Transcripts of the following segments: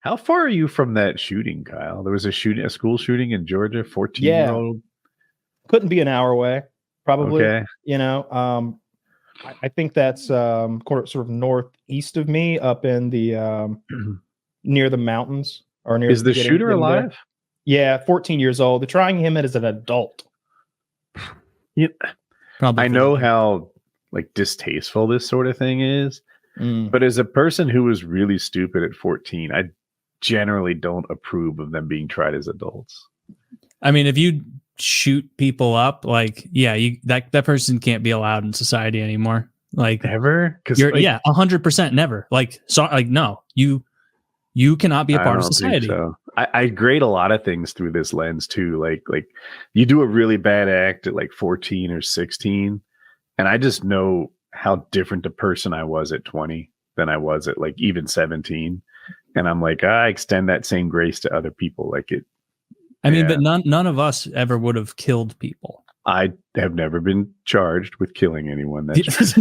How far are you from that shooting, Kyle? There was a school shooting in Georgia, 14-year-old. Couldn't be an hour away, probably. Okay. You know, I think that's sort of northeast of me, up in the near the mountains, or near. Is the shooter alive? There. Yeah, 14 years old. They're trying him as an adult. Yeah, Probably. I know how like distasteful this sort of thing is, but as a person who was really stupid at 14, I generally don't approve of them being tried as adults. I mean, if you shoot people up, like, yeah, that person can't be allowed in society anymore. Like, ever? Because 100% never. Like, so, like, no, you cannot be a part of society. So. I grade a lot of things through this lens too. Like you do a really bad act at like 14 or 16, and I just know how different a person I was at 20 than I was at like even 17. And I'm like, I extend that same grace to other people. Like it. I mean, but none of us ever would have killed people. I have never been charged with killing anyone. That's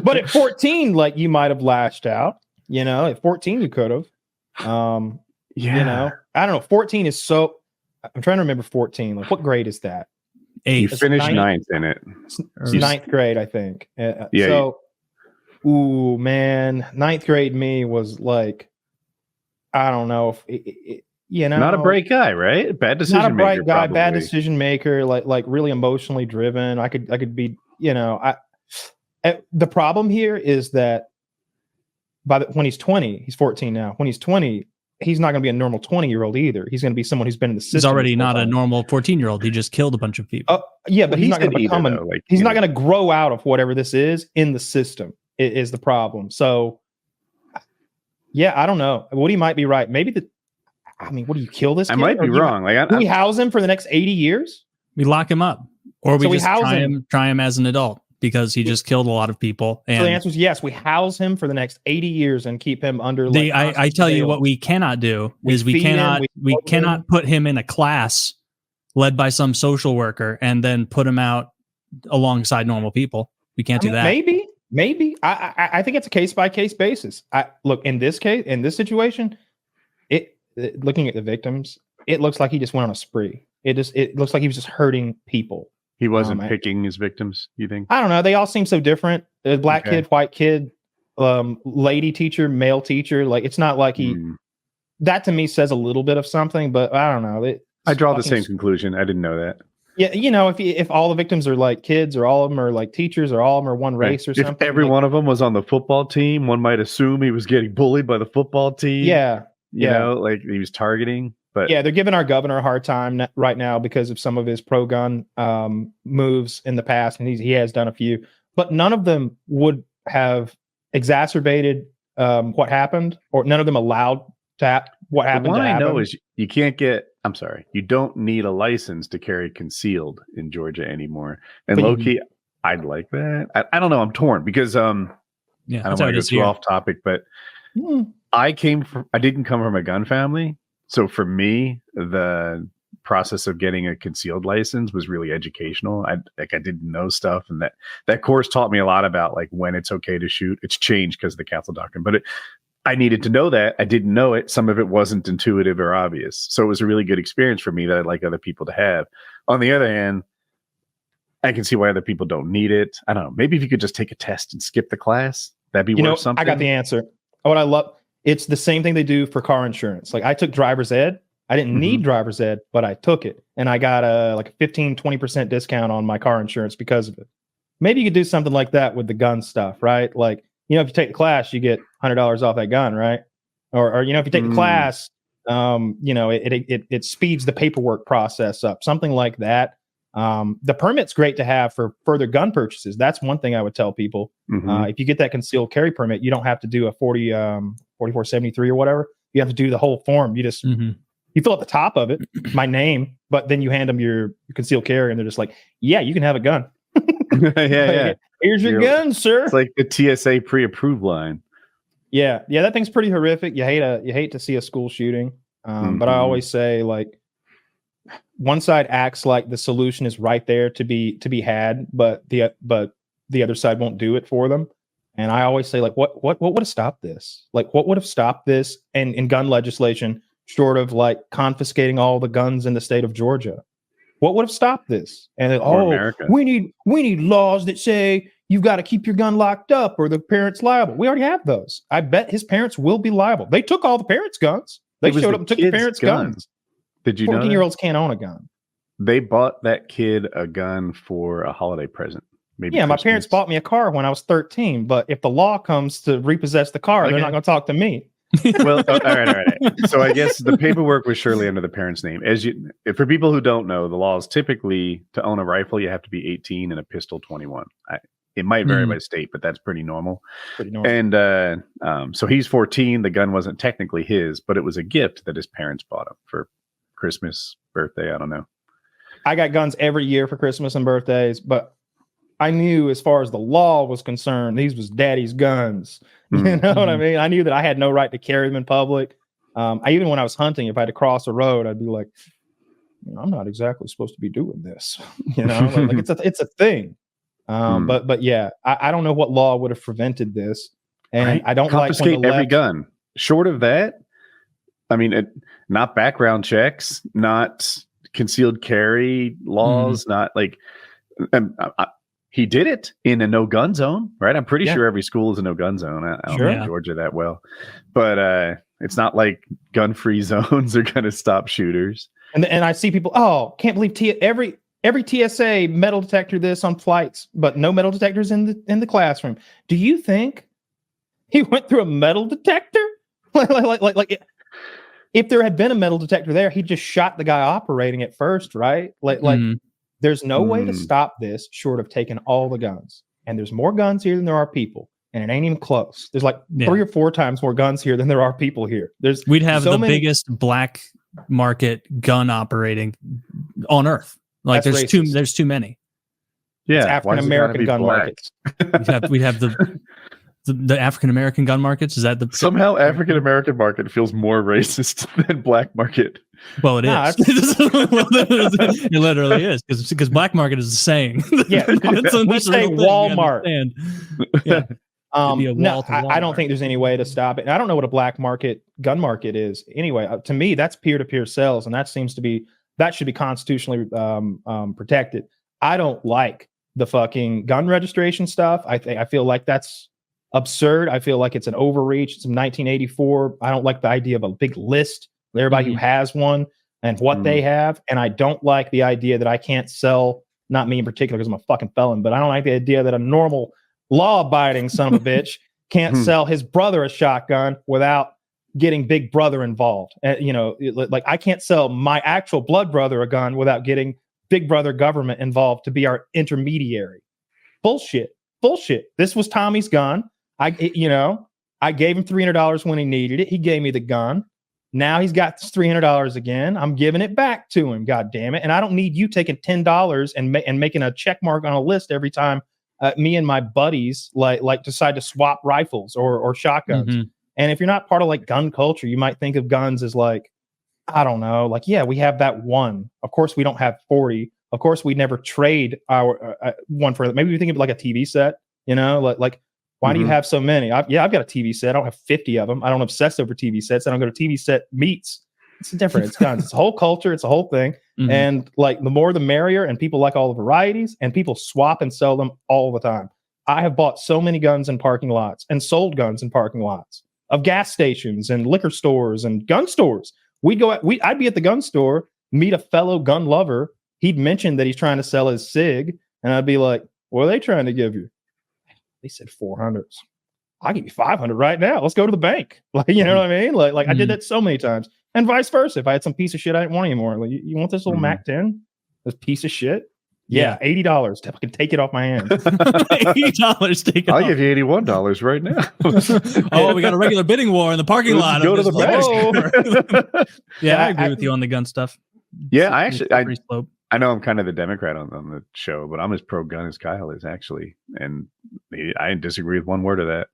But at 14, like, you might have lashed out. You know, at 14 you could have. You know, I don't know. 14 is so. I'm trying to remember 14. Like, what grade is that? 8. You finished ninth in it. It's ninth grade, I think. Yeah. So, ooh, man, ninth grade me was like, I don't know if you know, not a bright guy, right? Bad decision maker. Not a bright guy, probably. Bad decision maker. Like really emotionally driven. I could be. You know, the problem here is that when he's 20, he's 14 now. When he's 20, he's not going to be a normal 20-year-old either. He's going to be someone who's been in the system. He's already not a normal 14-year-old. He just killed a bunch of people. Yeah, but he's not going to become he's not going to grow out of whatever this is in the system. Is the problem. So, yeah, I don't know. Woody might be right. Maybe what do you kill this kid? I might be wrong. Do we house him for the next 80 years? We lock him up, or we just house try him as an adult, because he just killed a lot of people. And so the answer is yes. We house him for the next 80 years and keep him under. I tell you what we cannot do is we cannot put him in a class led by some social worker and then put him out alongside normal people. We can't do that. Maybe. I think it's a case by case basis. Look, in this case, in this situation, looking at the victims, it looks like he just went on a spree. It looks like he was just hurting people. He wasn't picking his victims, you think? I don't know. They all seem so different. Black kid, white kid, lady teacher, male teacher. Like, it's not like he. That to me says a little bit of something, but I don't know. I draw the same conclusion. I didn't know that. Yeah, you know, if all the victims are like kids, or all of them are like teachers, or all of them are one race, or something. If every one of them was on the football team, one might assume he was getting bullied by the football team. Yeah, you know, like he was targeting. But yeah, they're giving our governor a hard time right now because of some of his pro-gun moves in the past, and he has done a few, but none of them would have exacerbated what happened, or none of them allowed what happened. What I know is you can't get. I'm sorry, you don't need a license to carry concealed in Georgia anymore. And low key, I'd like that. I don't know. I'm torn because I don't want to go too off topic, but I didn't come from a gun family. So for me, the process of getting a concealed license was really educational. I didn't know stuff, and that course taught me a lot about like when it's okay to shoot. It's changed because of the Council Doctrine, but I needed to know that. I didn't know it. Some of it wasn't intuitive or obvious. So it was a really good experience for me that I'd like other people to have. On the other hand, I can see why other people don't need it. I don't know. Maybe if you could just take a test and skip the class, that'd be worth something. I got the answer. What I love, it's the same thing they do for car insurance. Like, I took driver's ed. I didn't need driver's ed, but I took it. And I got a 15-20% discount on my car insurance because of it. Maybe you could do something like that with the gun stuff, right? Like, you know, if you take the class, you get $100 off that gun, right? Or you know, if you take the class, you know, it speeds the paperwork process up, something like that. The permit's great to have for further gun purchases. That's one thing I would tell people. If you get that concealed carry permit, you don't have to do a 4473 or whatever. You have to do the whole form. You just you fill at the top of it, my name, but then you hand them your concealed carry, and they're just like, "Yeah, you can have a gun." yeah. Here's your gun, sir. It's like the TSA pre-approved line. Yeah, that thing's pretty horrific. You hate to see a school shooting, but I always say, like, one side acts like the solution is right there to be had, but the other side won't do it for them. And I always say, like, what would have stopped this? Like, what would have stopped this in gun legislation, short of like confiscating all the guns in the state of Georgia? What would have stopped this? And America. we need laws that say you've got to keep your gun locked up or the parent's liable. We already have those. I bet his parents will be liable. They took all the parents' guns. They showed up and took the parents' guns. Did you know 14-year-olds can't own a gun. They bought that kid a gun for a holiday present. Maybe Christmas. My parents bought me a car when I was 13, but if the law comes to repossess the car, they're not going to talk to me. Well, all right. So I guess the paperwork was surely under the parent's name. For people who don't know, the law is typically to own a rifle, you have to be 18 and a pistol 21. It might vary by state, but that's pretty normal. And so he's 14. The gun wasn't technically his, but it was a gift that his parents bought him for Christmas, birthday. I don't know. I got guns every year for Christmas and birthdays, but I knew as far as the law was concerned, these was daddy's guns. You know what I mean? I knew that I had no right to carry them in public. Even when I was hunting, if I had to cross a road, I'd be like, I'm not exactly supposed to be doing this. Like it's a thing. But yeah, I don't know what law would have prevented this. And I don't confiscate every gun. Short of that, I mean, not background checks, not concealed carry laws, not like he did it in a no gun zone, right? I'm pretty sure every school is a no gun zone. I don't know Georgia that well, but it's not like gun free zones are going to stop shooters. And I see people, can't believe every TSA metal detector this on flights, but no metal detectors in the classroom. Do you think he went through a metal detector? like if there had been a metal detector there, he just shot the guy operating it first, right? There's no way to stop this short of taking all the guns. And there's more guns here than there are people. And it ain't even close. There's like 3 or 4 times more guns here than there are people here. We'd have the biggest black market gun operating on earth. Like there's too many. Yeah, it's African American gun markets. We'd have the African American gun markets. Is that the somehow African American market feels more racist than black market? Well, it is. It literally is because black market is the saying. Yeah, we say Walmart. Yeah. I don't think there's any way to stop it. And I don't know what a black market gun market is. Anyway, to me, that's peer-to-peer sales, and that should be constitutionally protected. I don't like the fucking gun registration stuff. I feel like that's absurd. I feel like it's an overreach. It's from 1984. I don't like the idea of a big list of everybody who has one and what they have. And I don't like the idea that I can't sell, not me in particular, because I'm a fucking felon, but I don't like the idea that a normal law-abiding son of a bitch can't sell his brother a shotgun without getting Big Brother involved. Like I can't sell my actual blood brother a gun without getting Big Brother government involved to be our intermediary. Bullshit. This was Tommy's gun. I gave him $300 when he needed it. He gave me the gun. Now he's got this $300 again. I'm giving it back to him. God damn it. And I don't need you taking $10 and making a check mark on a list every time me and my buddies like decide to swap rifles or shotguns. And if you're not part of like gun culture, you might think of guns as like, I don't know, like, yeah, we have that one. Of course, we don't have 40. Of course, we never trade our one for maybe we think of like a TV set, like why do you have so many? I've got a TV set. I don't have 50 of them. I don't obsess over TV sets. I don't go to TV set meets. It's different. It's guns. It's a whole culture. It's a whole thing. And like the more the merrier, and people like all the varieties, and people swap and sell them all the time. I have bought so many guns in parking lots and sold guns in parking lots of gas stations and liquor stores and gun stores. I'd be at the gun store, meet a fellow gun lover. He'd mention that he's trying to sell his SIG, and I'd be like, "What are they trying to give you?" They said 400s. I'll give you 500 right now. Let's go to the bank. Like, you know what I mean? Like I did that so many times, and vice versa. If I had some piece of shit I didn't want anymore, like, you want this little Mac 10? This piece of shit? Yeah, $80. I can take it off my hands. $80. Take it. I'll give you $81 right now. Oh, we got a regular bidding war in the parking lot. Go to the bank. Yeah, I agree with you on the gun stuff. Yeah, I know I'm kind of the Democrat on the show, but I'm as pro-gun as Kyle is actually, and I disagree with one word of that.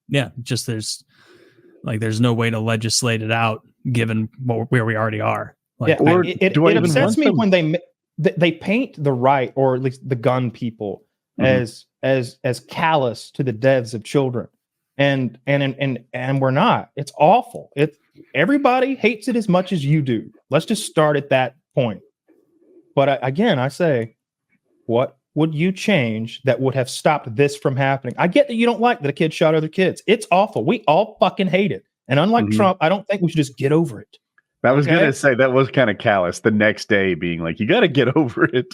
Yeah, just there's no way to legislate it out given where we already are. Like, it upsets me when they paint the right, or at least the gun people, as as callous to the deaths of children, and we're not. It's awful. Everybody hates it as much as you do. Let's just start at that point. But again, I say, what would you change that would have stopped this from happening? I get that you don't like that a kid shot other kids. It's awful. We all fucking hate it. And unlike Trump, I don't think we should just get over it. I was going to say that was kind of callous. The next day being like, you got to get over it.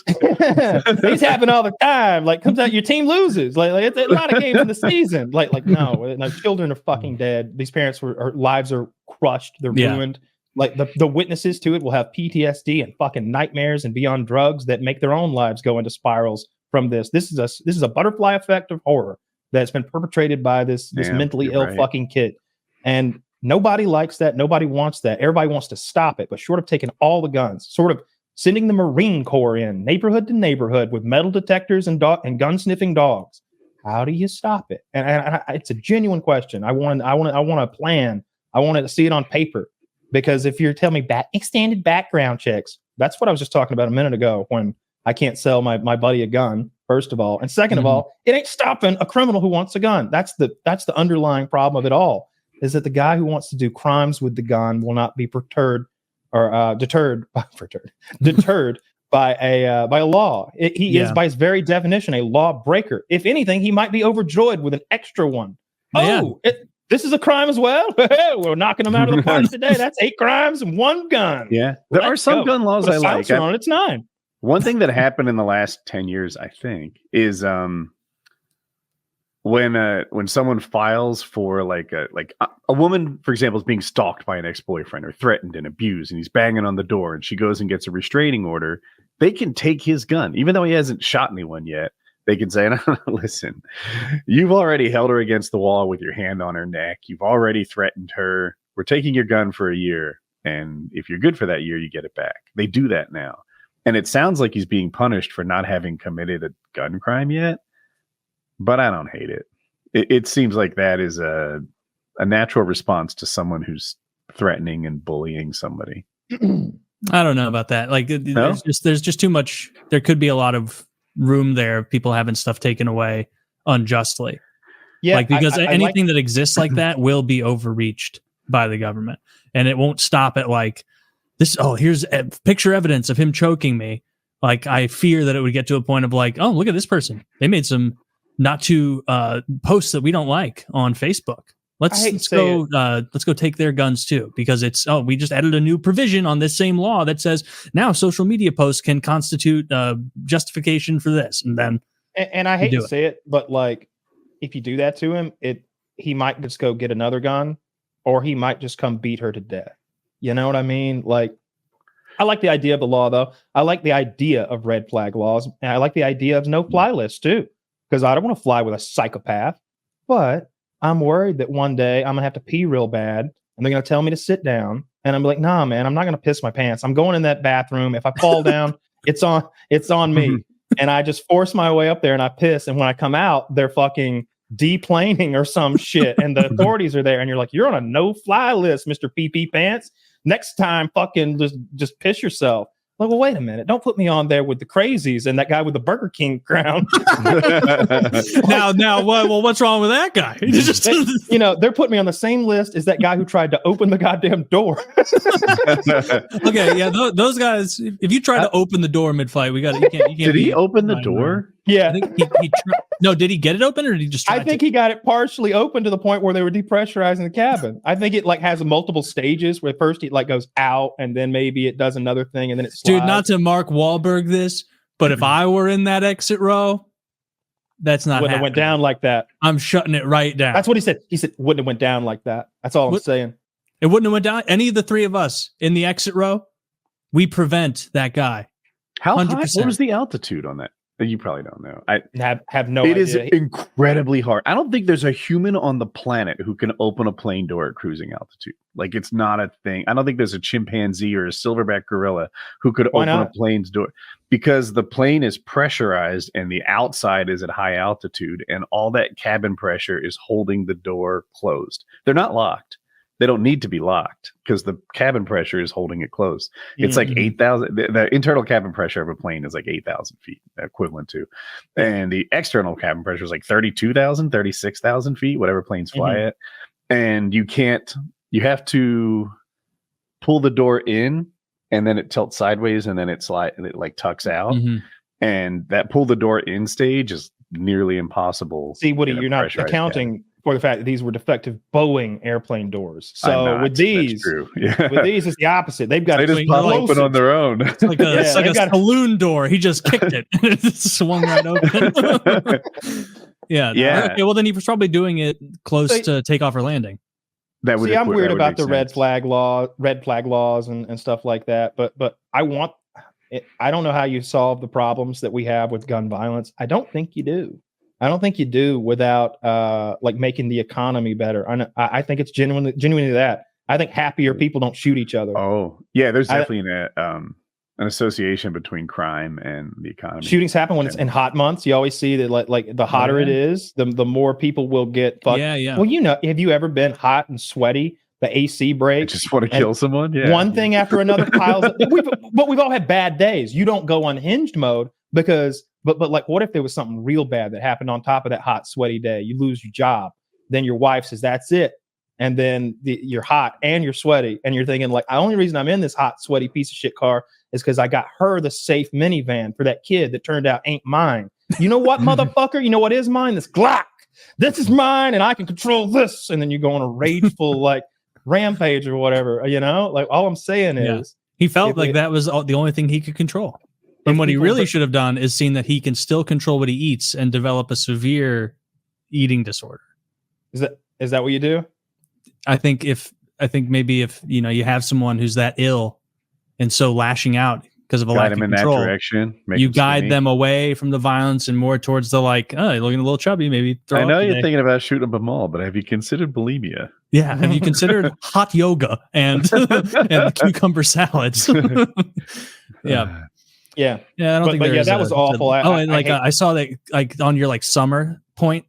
These happen all the time. Like, comes out, your team loses. Like it's a lot of games in the season. Like no, children are fucking dead. These parents lives are crushed. They're ruined. Like the witnesses to it will have PTSD and fucking nightmares and be on drugs that make their own lives go into spirals from this. This is a butterfly effect of horror that's been perpetrated by this mentally ill fucking kid. And nobody likes that. Nobody wants that. Everybody wants to stop it. But short of taking all the guns, sort of sending the Marine Corps in neighborhood to neighborhood with metal detectors and gun sniffing dogs, how do you stop it? And it's a genuine question. I want a plan. I want to see it on paper. Because if you're telling me extended background checks, that's what I was just talking about a minute ago when I can't sell my buddy a gun, first of all. And second of all, it ain't stopping a criminal who wants a gun. That's the underlying problem of it all, is that the guy who wants to do crimes with the gun will not be deterred by a law. He is, by his very definition, a law breaker. If anything, he might be overjoyed with an extra one. This is a crime as well. We're knocking them out of the park today. That's 8 crimes and 1 gun. Yeah, there are some gun laws I like. It's 9. One thing that happened in the last 10 years, I think, is when someone files for like a woman, for example, is being stalked by an ex-boyfriend or threatened and abused, and he's banging on the door, and she goes and gets a restraining order. They can take his gun, even though he hasn't shot anyone yet. They can say, no, listen, you've already held her against the wall with your hand on her neck. You've already threatened her. We're taking your gun for a year. And if you're good for that year, you get it back. They do that now. And it sounds like he's being punished for not having committed a gun crime yet. But I don't hate it. It seems like that is a natural response to someone who's threatening and bullying somebody. I don't know about that. Like, there's just too much. There could be a lot of room there of people having stuff taken away unjustly. Yeah, like, because anything that exists like that will be overreached by the government, and it won't stop at like this. Oh, here's picture evidence of him choking me. Like, I fear that it would get to a point of like, oh, look at this person. They made some not to posts that we don't like on Facebook. Let's go take their guns too, because we just added a new provision on this same law that says now social media posts can constitute justification for this. And then, and I hate to say it, but like, if you do that to him, he might just go get another gun, or he might just come beat her to death. You know what I mean? Like, I like the idea of the law, though. I like the idea of red flag laws, and I like the idea of no fly lists too, because I don't want to fly with a psychopath, but I'm worried that one day I'm going to have to pee real bad, and they're going to tell me to sit down. And I'm like, nah, man, I'm not going to piss my pants. I'm going in that bathroom. If I fall down, it's on me. And I just force my way up there and I piss. And when I come out, they're fucking deplaning or some shit. And the authorities are there. And you're like, you're on a no-fly list, Mr. PP Pants. Next time, fucking just piss yourself. Like, well, wait a minute. Don't put me on there with the crazies and that guy with the Burger King crown. now, what's wrong with that guy? They're putting me on the same list as that guy who tried to open the goddamn door. Okay, yeah, those guys. If you try to open the door mid-flight, you can't. Did he open the door? Yeah. I think no, did he get it open or did he just try I think he got it partially open to the point where they were depressurizing the cabin. I think it like has multiple stages where first it like goes out and then maybe it does another thing and then it slides. Dude, not to Mark Wahlberg this, but if I were in that exit row, that's not wouldn't have went down like that. I'm shutting it right down. That's what he said. He said wouldn't have went down like that. That's all I'm saying. It wouldn't have went down. Any of the three of us in the exit row, we prevent that guy. How 100%. High? What was the altitude on that? You probably don't know. I have no idea. It is incredibly hard. I don't think there's a human on the planet who can open a plane door at cruising altitude. Like, it's not a thing. I don't think there's a chimpanzee or a silverback gorilla who could open a plane's door, because the plane is pressurized and the outside is at high altitude and all that cabin pressure is holding the door closed. They're not locked. they don't need to be locked because the cabin pressure is holding it closed. It's like 8,000. The internal cabin pressure of a plane is like 8,000 feet, equivalent to, and the external cabin pressure is like 32,000, 36,000 feet, whatever planes fly at. And you have to pull the door in, and then it tilts sideways, and then it like tucks out. And that pull the door in stage is nearly impossible. See, Woody, you're not accounting for the fact that these were defective Boeing airplane doors. So with these, with these, it's the opposit. They just pop open on their own. It's like a saloon door. He just kicked it and it swung right open. Yeah. Okay, well, then he was probably doing it close to takeoff or landing. That would. See, I'm weird about the red flag laws and stuff like that. But I don't know how you solve the problems that we have with gun violence. I don't think you do. I don't think you do without like making the economy better. I think it's genuinely that. I think happier people don't shoot each other. Oh, yeah. There's definitely an association between crime and the economy. Shootings happen when it's in hot months. You always see that like the hotter it is, the more people will get fucked. Yeah. Well, have you ever been hot and sweaty? The AC breaks. I just want to kill someone. Yeah. One thing after another piles up. But we've all had bad days. You don't go unhinged mode because, but like, what if there was something real bad that happened on top of that hot, sweaty day? You lose your job. Then your wife says, that's it. And then you're hot and you're sweaty. And you're thinking like, the only reason I'm in this hot, sweaty piece of shit car is because I got her the safe minivan for that kid that turned out ain't mine. You know what, motherfucker? You know what is mine? This Glock. This is mine and I can control this. And then you go on a rageful, like, rampage or whatever, like all I'm saying is he felt like that was the only thing he could control. And what he really should have done is seen that he can still control what he eats and develop a severe eating disorder. Is that what you do? I think maybe if you have someone who's that ill and so lashing out because of a lack of control, that direction, you guide them away from the violence and more towards the like, oh, you're looking a little chubby, maybe throw I know you're thinking about shooting up a mall, but have you considered bulimia? Yeah, have you considered hot yoga and cucumber salads? Yeah. I don't think. But that was awful. I saw that like on your like summer point.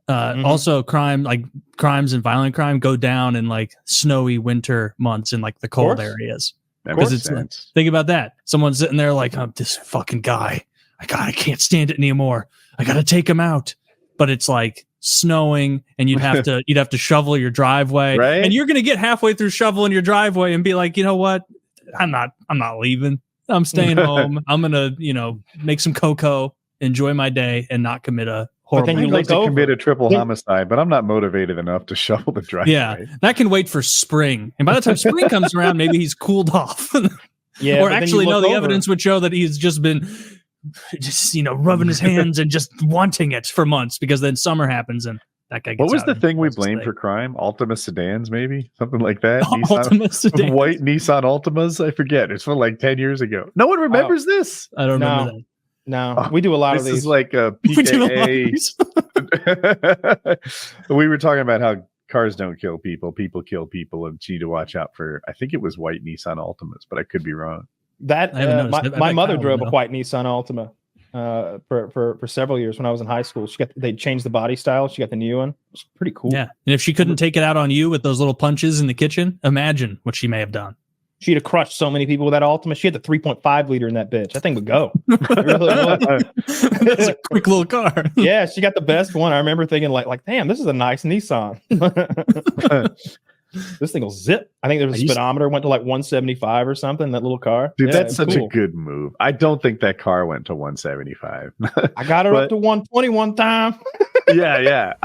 Also, crimes and violent crime go down in like snowy winter months in like the cold areas. Because it's think about that. Someone's sitting there like, oh, this fucking guy. I can't stand it anymore. I gotta take him out. But it's like snowing and you'd have to shovel your driveway. Right. And you're gonna get halfway through shoveling your driveway and be like, you know what? I'm not leaving. I'm staying home. I'm gonna, make some cocoa, enjoy my day, and not commit a horrible. But then you like to commit a triple homicide, but I'm not motivated enough to shovel the driveway. Yeah, that can wait for spring. And by the time spring comes around, maybe he's cooled off. Yeah, or actually, no, the evidence would show that he's just been rubbing his hands and just wanting it for months because then summer happens and that guy gets What was the thing we blamed for crime? Ultima sedans, maybe? Something like that? Ultima sedans. White Nissan Ultimas? I forget. It's from like 10 years ago. No one remembers this. I don't remember that. No, we do a lot of these. This is like a PKA. We were talking about how cars don't kill people kill people, and you need to watch out for, I think it was white Nissan Altimas, but I could be wrong. My mother drove a white Nissan Altima for several years when I was in high school. They changed the body style. She got the new one. It was pretty cool. Yeah, and if she couldn't take it out on you with those little punches in the kitchen, imagine what she may have done. She'd have crushed so many people with that Altima. She had the 3.5 liter in that bitch. That thing would go. It really was. That's a quick little car. Yeah, she got the best one. I remember thinking like, damn, this is a nice Nissan. This thing will zip. I think there was a speedometer went to like 175 or something. That little car. Dude, that's such a good move. I don't think that car went to 175. I got her up to 120 one time. Yeah.